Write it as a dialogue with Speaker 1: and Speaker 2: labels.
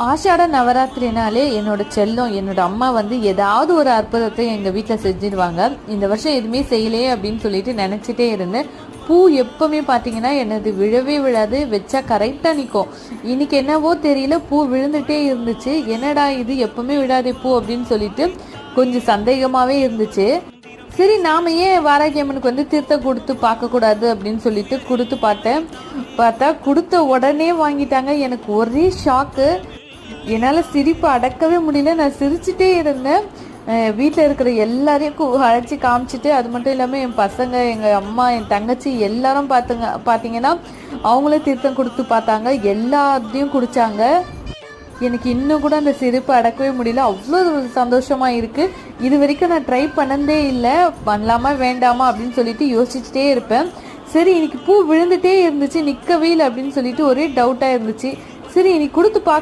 Speaker 1: ஆஷாட நவராத்திரினாலே என்னோட செல்லம் என்னோட அம்மா வந்து ஏதாவது ஒரு அற்புதத்தை எங்கள் வீட்டில் செஞ்சிடுவாங்க. இந்த வருஷம் எதுவுமே செய்யலையே அப்படின்னு சொல்லிட்டு நினச்சிட்டே இருந்தேன். பூ எப்பவுமே பார்த்தீங்கன்னா என்னது விழவே விழாது, வச்சா கரெக்டாக நிற்கும். இன்னைக்கு என்னவோ தெரியல, பூ விழுந்துட்டே இருந்துச்சு. என்னடா இது எப்பவுமே விழாதே பூ அப்படின்னு சொல்லிட்டு கொஞ்சம் சந்தேகமாகவே இருந்துச்சு. சரி நாம ஏன் வாராகி அம்மனுக்கு வந்து தீர்த்தம் கொடுத்து பார்க்கக்கூடாது அப்படின்னு சொல்லிட்டு கொடுத்து பார்த்தா கொடுத்த உடனே வாங்கிட்டாங்க. எனக்கு ஒரே ஷாக்கு. என்னால் சிரிப்பு அடக்கவே முடியல. நான் சிரிச்சுட்டே இருந்தேன். வீட்டில் இருக்கிற எல்லாரையும் அழைச்சி காமிச்சிட்டு, அது மட்டும் இல்லாமல் என் பசங்க, எங்கள் அம்மா, என் தங்கச்சி எல்லாரும் பார்த்தீங்கன்னா அவங்களே தீர்த்தம் கொடுத்து பார்த்தாங்க. எல்லாத்தையும் குடித்தாங்க. எனக்கு இன்னும் கூட அந்த சிரிப்பு அடக்கவே முடியல. அவ்வளோ சந்தோஷமாக இருக்குது. இது வரைக்கும் நான் ட்ரை பண்ணதே இல்லை. பண்ணலாமா வேண்டாமா அப்படின்னு சொல்லிட்டு யோசிச்சுட்டே இருப்பேன். சரி இன்னைக்கு பூ விழுந்துட்டே இருந்துச்சு, நிற்கவே இல்லை அப்படின்னு சொல்லிட்டு ஒரே டவுட்டாக இருந்துச்சு. சரி இன்னைக்கு கொடுத்து பார்க்க